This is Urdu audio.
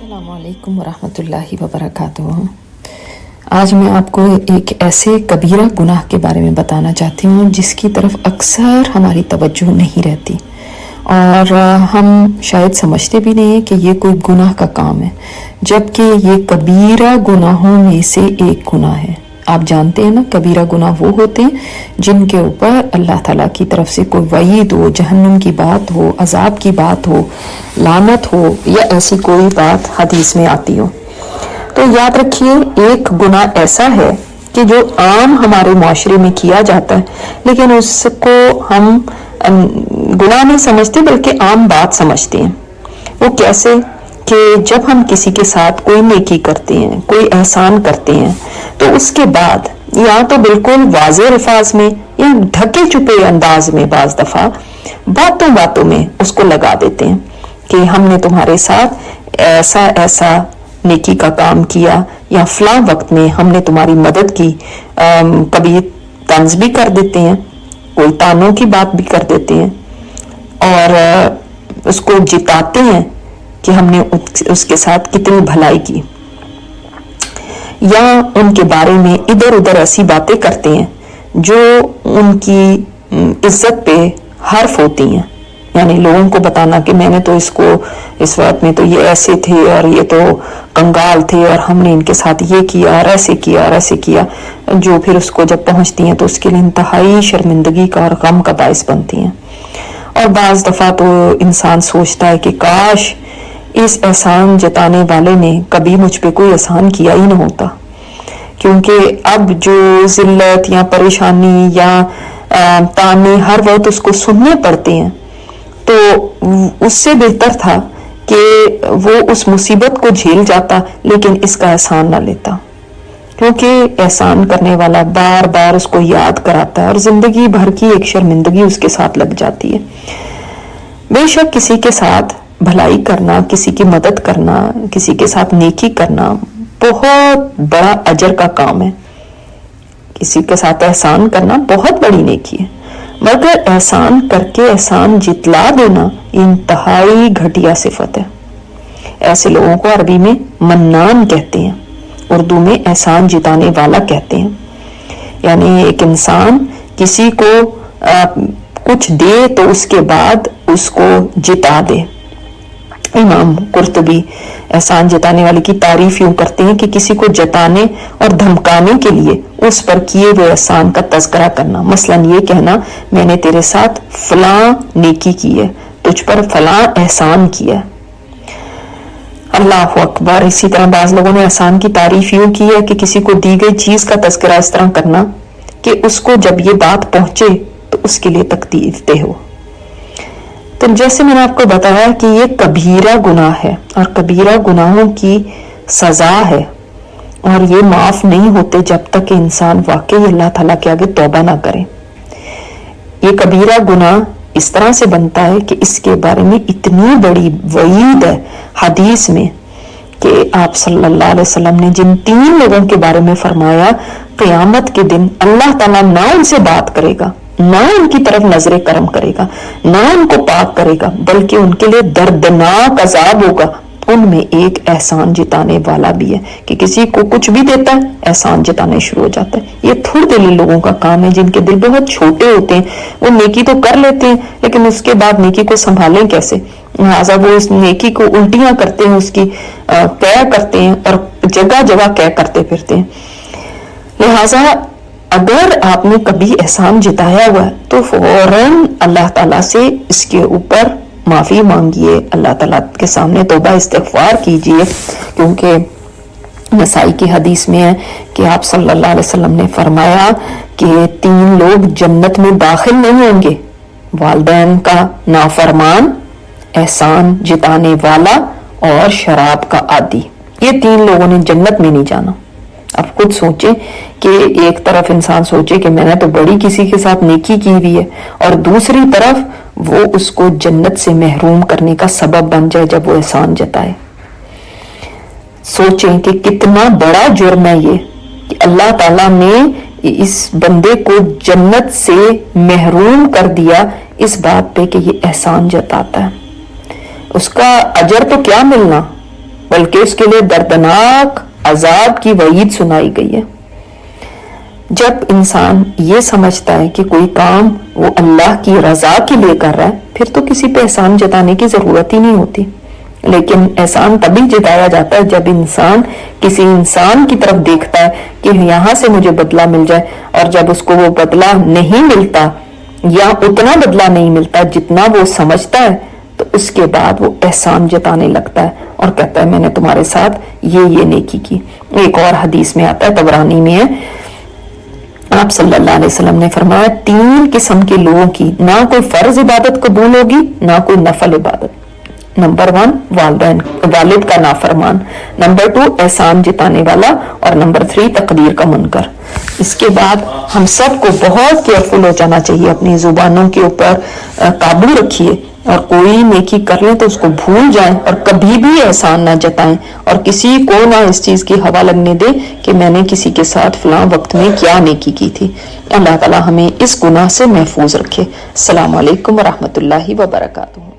السلام علیکم ورحمۃ اللہ وبرکاتہ۔ آج میں آپ کو ایک ایسے کبیرہ گناہ کے بارے میں بتانا چاہتی ہوں جس کی طرف اکثر ہماری توجہ نہیں رہتی اور ہم شاید سمجھتے بھی نہیں ہیں کہ یہ کوئی گناہ کا کام ہے، جبکہ یہ کبیرہ گناہوں میں سے ایک گناہ ہے۔ آپ جانتے ہیں نا، کبیرہ گناہ وہ ہوتے ہیں جن کے اوپر اللہ تعالیٰ کی طرف سے کوئی وعید ہو، جہنم کی بات ہو، عذاب کی بات ہو، لعنت ہو یا ایسی کوئی بات حدیث میں آتی ہو۔ تو یاد رکھیے، ایک گناہ ایسا ہے کہ جو عام ہمارے معاشرے میں کیا جاتا ہے، لیکن اس کو ہم گناہ نہیں سمجھتے بلکہ عام بات سمجھتے ہیں۔ وہ کیسے؟ کہ جب ہم کسی کے ساتھ کوئی نیکی کرتے ہیں، کوئی احسان کرتے ہیں، تو اس کے بعد یا تو بالکل واضح الفاظ میں یا ڈھکے چھپے انداز میں بعض دفعہ باتوں میں اس کو لگا دیتے ہیں کہ ہم نے تمہارے ساتھ ایسا نیکی کا کام کیا، یا فلاں وقت میں ہم نے تمہاری مدد کی۔ کبھی طنز بھی کر دیتے ہیں، کوئی تانوں کی بات بھی کر دیتے ہیں اور اس کو جتاتے ہیں کہ ہم نے اس کے ساتھ کتنی بھلائی کی، یا ان کے بارے میں ادھر ادھر ایسی باتیں کرتے ہیں جو ان کی عزت پہ حرف ہوتی ہیں۔ یعنی لوگوں کو بتانا کہ میں نے تو اس وقت میں تو یہ ایسے تھے اور یہ تو کنگال تھے اور ہم نے ان کے ساتھ یہ کیا اور ایسے کیا اور ایسے کیا، جو پھر اس کو جب پہنچتی ہیں تو اس کے لیے انتہائی شرمندگی کا اور غم کا باعث بنتی ہیں۔ اور بعض دفعہ تو انسان سوچتا ہے کہ کاش اس احسان جتانے والے نے کبھی مجھ پہ کوئی احسان کیا ہی نہ ہوتا، کیونکہ اب جو ذلت یا پریشانی یا تانے ہر وقت اس کو سننے پڑتے ہیں، تو اس سے بہتر تھا کہ وہ اس مصیبت کو جھیل جاتا لیکن اس کا احسان نہ لیتا، کیونکہ احسان کرنے والا بار بار اس کو یاد کراتا ہے اور زندگی بھر کی ایک شرمندگی اس کے ساتھ لگ جاتی ہے۔ بے شک کسی کے ساتھ بھلائی کرنا، کسی کی مدد کرنا، کسی کے ساتھ نیکی کرنا بہت بڑا اجر کا کام ہے۔ کسی کے ساتھ احسان کرنا بہت بڑی نیکی ہے، مگر احسان کر کے احسان جتلا دینا انتہائی گھٹیا صفت ہے۔ ایسے لوگوں کو عربی میں منان کہتے ہیں، اردو میں احسان جتانے والا کہتے ہیں۔ یعنی ایک انسان کسی کو کچھ دے تو اس کے بعد اس کو جتا دے۔ امام قرطبی احسان جتانے والے کی تعریف یوں کرتے ہیں کہ کسی کو جتانے اور دھمکانے کے لیے اس پر کیے ہوئے احسان کا تذکرہ کرنا، مثلا یہ کہنا میں نے تیرے ساتھ فلاں نیکی کی ہے، تجھ پر فلاں احسان کیا ہے۔ اللہ اکبر۔ اسی طرح بعض لوگوں نے احسان کی تعریف یوں کی ہے کہ کسی کو دی گئی چیز کا تذکرہ اس طرح کرنا کہ اس کو جب یہ بات پہنچے تو اس کے لیے تکلیف دہ ہو۔ تو جیسے میں نے آپ کو بتایا کہ یہ کبیرہ گناہ ہے اور کبیرہ گناہوں کی سزا ہے، اور یہ معاف نہیں ہوتے جب تک کہ انسان واقعی اللہ تعالیٰ کے آگے توبہ نہ کرے۔ یہ کبیرہ گناہ اس طرح سے بنتا ہے کہ اس کے بارے میں اتنی بڑی وعید ہے حدیث میں کہ آپ صلی اللہ علیہ وسلم نے جن 3 لوگوں کے بارے میں فرمایا قیامت کے دن اللہ تعالیٰ نہ ان سے بات کرے گا، نہ ان کی طرف نظر کرم کرے گا، نہ ان کو پاک کرے گا، بلکہ ان کے لیے دردناک عذاب ہوگا۔ ان میں ایک احسان جتانے والا بھی ہے کہ کسی کو کچھ بھی دیتا ہے احسان جتانے شروع ہو جاتا ہے۔ یہ تھوڑے دلی لوگوں کا کام ہے جن کے دل بہت چھوٹے ہوتے ہیں، وہ نیکی تو کر لیتے ہیں لیکن اس کے بعد نیکی کو سنبھالیں کیسے، لہٰذا وہ اس نیکی کو الٹیاں کرتے ہیں، اس کی قے کرتے ہیں اور جگہ جگہ قے کرتے پھرتے ہیں۔ لہٰذا اگر آپ نے کبھی احسان جتایا ہوا ہے تو فوراً اللہ تعالیٰ سے اس کے اوپر معافی مانگیے، اللہ تعالیٰ کے سامنے توبہ استغفار کیجیے، کیونکہ نسائی کی حدیث میں ہے کہ آپ صلی اللہ علیہ وسلم نے فرمایا کہ 3 لوگ جنت میں داخل نہیں ہوں گے، والدین کا نافرمان، احسان جتانے والا اور شراب کا عادی۔ یہ 3 لوگوں نے جنت میں نہیں جانا۔ اب خود سوچیں کہ ایک طرف انسان سوچے کہ میں نے تو بڑی کسی کے ساتھ نیکی کی ہوئی ہے، اور دوسری طرف وہ اس کو جنت سے محروم کرنے کا سبب بن جائے جب وہ احسان جتائے۔ سوچیں کہ کتنا بڑا جرم ہے یہ کہ اللہ تعالیٰ نے اس بندے کو جنت سے محروم کر دیا اس بات پہ کہ یہ احسان جتاتا ہے۔ اس کا اجر تو کیا ملنا، بلکہ اس کے لیے دردناک عذاب کی وعید سنائی گئی ہے۔ جب انسان یہ سمجھتا ہے کہ کوئی کام وہ اللہ کی رضا کے لیے کر رہا ہے، پھر تو کسی پہ احسان جتانے کی ضرورت ہی نہیں ہوتی۔ لیکن احسان تبھی جتایا جاتا ہے جب انسان کسی انسان کی طرف دیکھتا ہے کہ یہاں سے مجھے بدلہ مل جائے، اور جب اس کو وہ بدلہ نہیں ملتا یا اتنا بدلہ نہیں ملتا جتنا وہ سمجھتا ہے، تو اس کے بعد وہ احسان جتانے لگتا ہے اور کہتا ہے میں نے تمہارے ساتھ یہ نیکی کی۔ ایک اور حدیث میں آتا ہے، طبرانی میں ہے، آپ صلی اللہ علیہ وسلم نے فرمایا 3 قسم کے لوگوں کی نہ کوئی فرض عبادت قبول ہوگی نہ کوئی نفل عبادت۔ نمبر 1 والد کا نافرمان، نمبر 2 احسان جتانے والا، اور نمبر 3 تقدیر کا منکر۔ اس کے بعد ہم سب کو بہت کیئرفل ہو جانا چاہیے، اپنی زبانوں کے اوپر قابو رکھیے، اور کوئی نیکی کر لیں تو اس کو بھول جائیں اور کبھی بھی احسان نہ جتائیں، اور کسی کو نہ اس چیز کی ہوا لگنے دیں کہ میں نے کسی کے ساتھ فلاں وقت میں کیا نیکی کی تھی۔ اللہ تعالی ہمیں اس گناہ سے محفوظ رکھے۔ السلام علیکم ورحمۃ اللہ وبرکاتہ۔